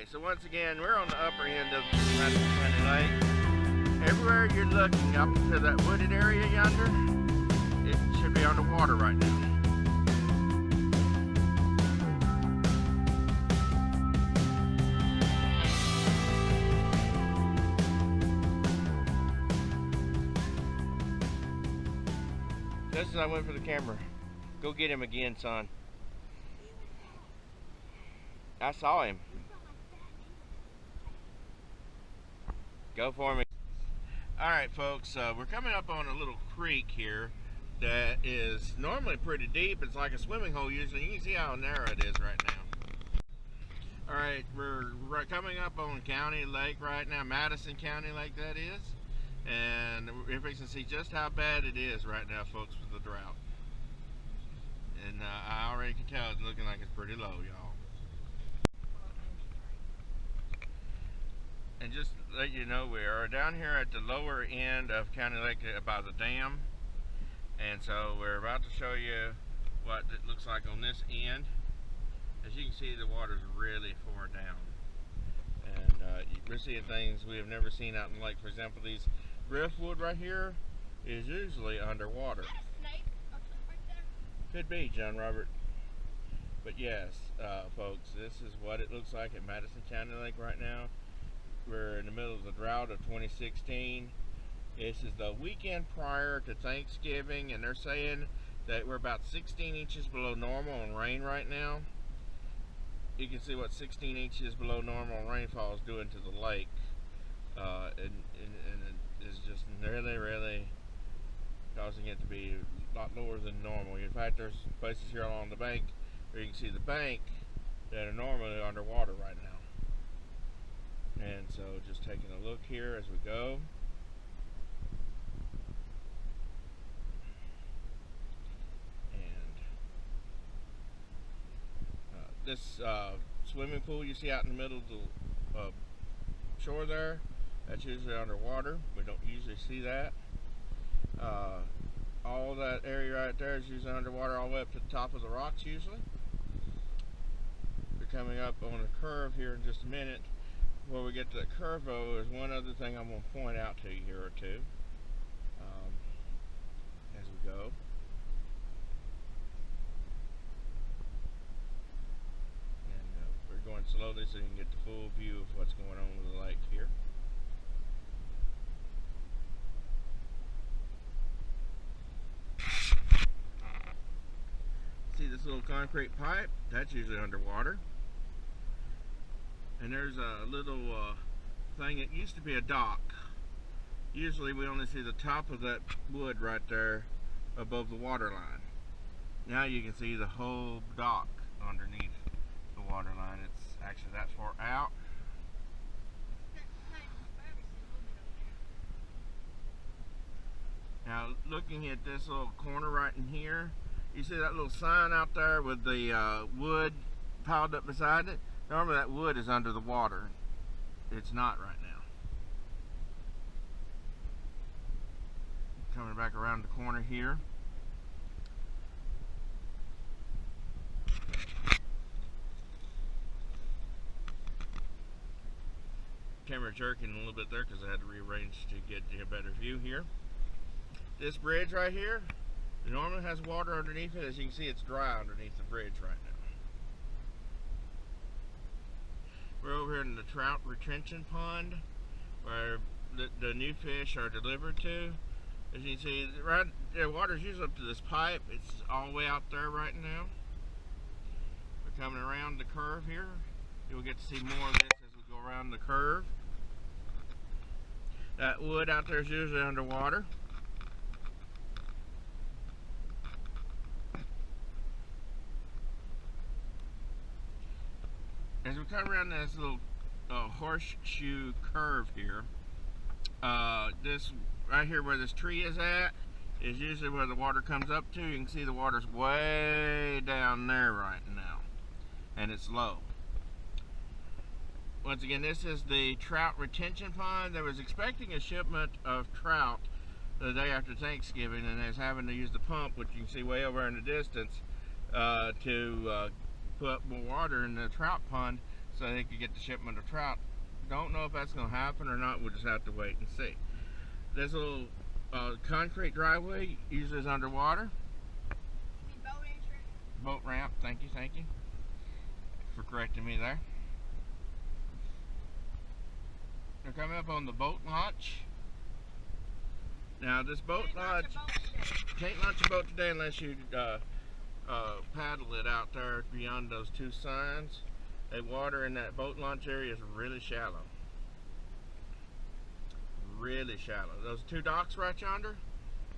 Okay, so once again, we're on the upper end of Madison County Lake. Everywhere you're looking up to that wooded area yonder, it should be underwater right now. Just as I went for the camera. Go get him again, son. I saw him. Go for me. Alright folks, we're coming up on a little creek here that is normally pretty deep. It's like a swimming hole usually. You can see how narrow it is right now. Alright, we're coming up on County Lake right now, Madison County Lake that is. And if you can see just how bad it is right now, folks, with the drought. And I already can tell it's looking like it's pretty low, y'all. And just to let you know, we are down here at the lower end of County Lake by the dam. And so we're about to show you what it looks like on this end. As you can see, the water's really far down. And we're seeing things we have never seen out in the lake. For example, these driftwood right here is usually underwater. Could be, John Robert. But yes, folks, this is what it looks like at Madison County Lake right now. We're in the middle of the drought of 2016. This is the weekend prior to Thanksgiving, and they're saying that we're about 16 inches below normal on rain right now. You can see what 16 inches below normal rainfall is doing to the lake. And it is just really causing it to be a lot lower than normal. In fact, there's places here along the bank where you can see the bank that are normally underwater right now. And so just taking a look here as we go. And this swimming pool you see out in the middle of the shore there, that's usually underwater. We don't usually see that. All that area right there is usually underwater all the way up to the top of the rocks usually. We're coming up on a curve here in just a minute. Before we get to the curve though, there's one other thing I'm going to point out to you here or two as we go. And we're going slowly so you can get the full view of what's going on with the lake here. See this little concrete pipe? That's usually underwater. And there's a little thing, it used to be a dock. Usually we only see the top of that wood right there above the water line. Now you can see the whole dock underneath the water line. It's actually that far out. Now looking at this little corner right in here, you see that little sign out there with the wood piled up beside it? Normally that wood is under the water. It's not right now. Coming back around the corner here. Camera jerking a little bit there because I had to rearrange to get a better view here. This bridge right here, it normally has water underneath it. As you can see, it's dry underneath the bridge right now. We're over here in the trout retention pond where the new fish are delivered to. As you can see, right, the water's usually up to this pipe. It's all the way out there right now. We're coming around the curve here. You'll get to see more of this as we go around the curve. That wood out there is usually underwater. As we come around this little horseshoe curve here, this right here where this tree is at is usually where the water comes up to. You can see the water's way down there right now, and it's low. Once again, this is the trout retention pond. They was expecting a shipment of trout the day after Thanksgiving, and they was having to use the pump, which you can see way over in the distance, to put more water in the trout pond so they could get the shipment of trout. Don't know if that's going to happen or not. We'll just have to wait and see. This little concrete driveway usually is underwater. Boat entrance. Boat ramp. Thank you for correcting me there. They're coming up on the boat launch. Now this boat launch, can't launch a boat today unless you paddle it out there beyond those two signs. The water in that boat launch area is really shallow. Really shallow. Those two docks right yonder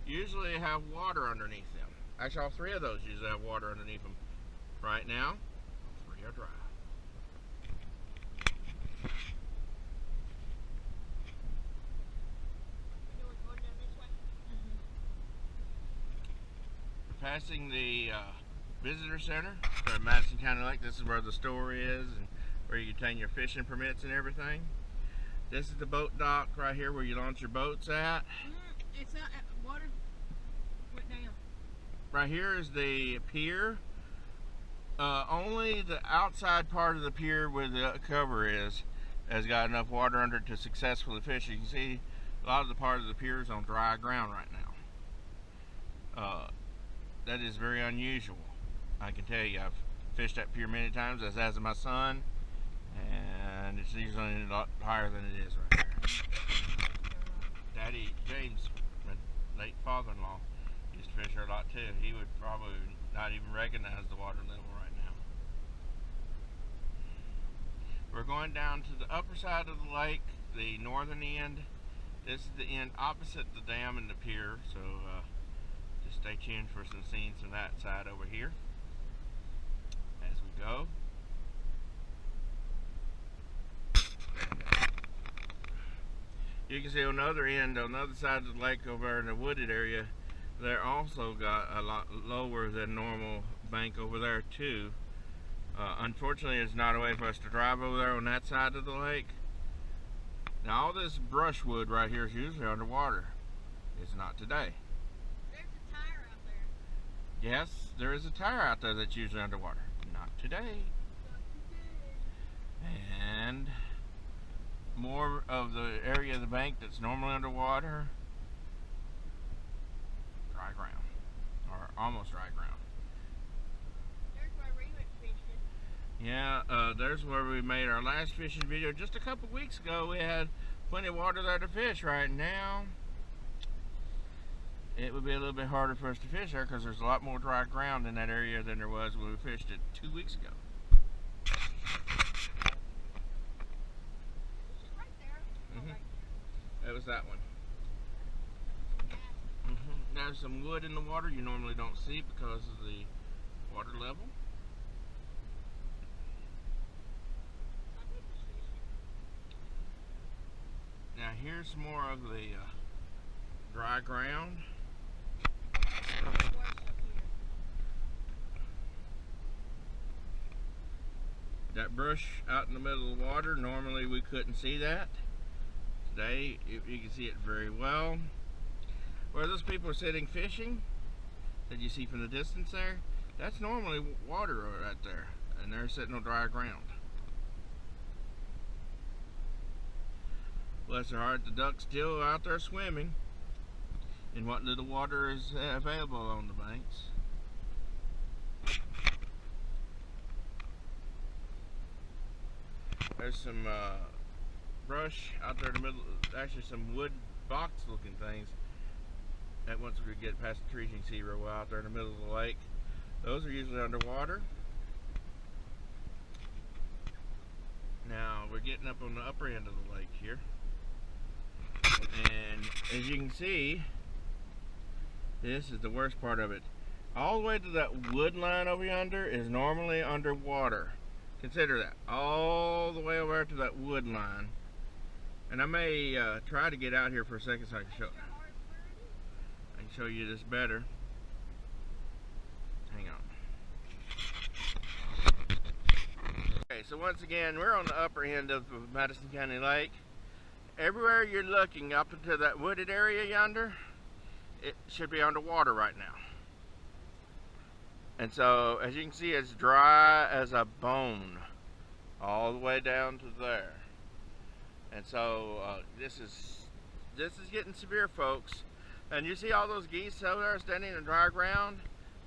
usually have water underneath them. Actually, all three of those usually have water underneath them. Right now, all three are dry. Passing the visitor center for Madison County Lake. This is where the store is and where you obtain your fishing permits and everything. This is the boat dock right here where you launch your boats at. It's not water went down. Right here is the pier. Only the outside part of the pier where the cover is has got enough water under it to successfully fish. You can see a lot of the part of the pier is on dry ground right now. That is very unusual. I can tell you, I've fished that pier many times, as has my son, and it's usually a lot higher than it is right here. Daddy James, my late father-in-law, used to fish here a lot too. He would probably not even recognize the water level right now. We're going down to the upper side of the lake, the northern end. This is the end opposite the dam and the pier, so just stay tuned for some scenes from that side over here as we go. You can see on the other end, on the other side of the lake over there in the wooded area, they're also got a lot lower than normal bank over there too. Unfortunately, there's not a way for us to drive over there on that side of the lake. Now all this brushwood right here is usually underwater. It's not today. There's a tire out there. Yes, there is a tire out there that's usually underwater. Not today. And more of the area of the bank that's normally underwater, dry ground, or almost dry ground. There's where we went fishing. Yeah, there's where we made our last fishing video just a couple weeks ago. We had plenty of water there to fish. Right now, it would be a little bit harder for us to fish there because there's a lot more dry ground in that area than there was when we fished it 2 weeks ago. That was that one. There's some wood in the water you normally don't see because of the water level. Now here's more of the dry ground. That brush out in the middle of the water, normally we couldn't see that. Today, you can see it very well. Where those people are sitting fishing, that you see from the distance there, that's normally water right there, and they're sitting on dry ground. Bless their heart, the duck's still out there swimming in what little water is available on the banks. There's some brush out there in the middle, actually some wood box looking things that once we get past the trees you can see real well out there in the middle of the lake. Those are usually underwater. Now we're getting up on the upper end of the lake here, and as you can see, this is the worst part of it. All the way to that wood line over yonder is normally underwater. Consider that, all the way over to that wood line. And I may try to get out here for a second so I can show you this better. Hang on. Okay, so once again, we're on the upper end of Madison County Lake. Everywhere you're looking up into that wooded area yonder, it should be underwater right now. And so, as you can see, it's dry as a bone all the way down to there. And so this is getting severe, folks. And you see all those geese over there standing in the dry ground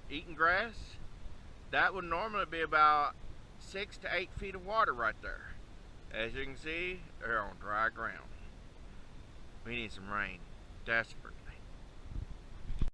eating grass? That would normally be about 6 to 8 feet of water right there. As you can see, they're on dry ground. We need some rain, desperate.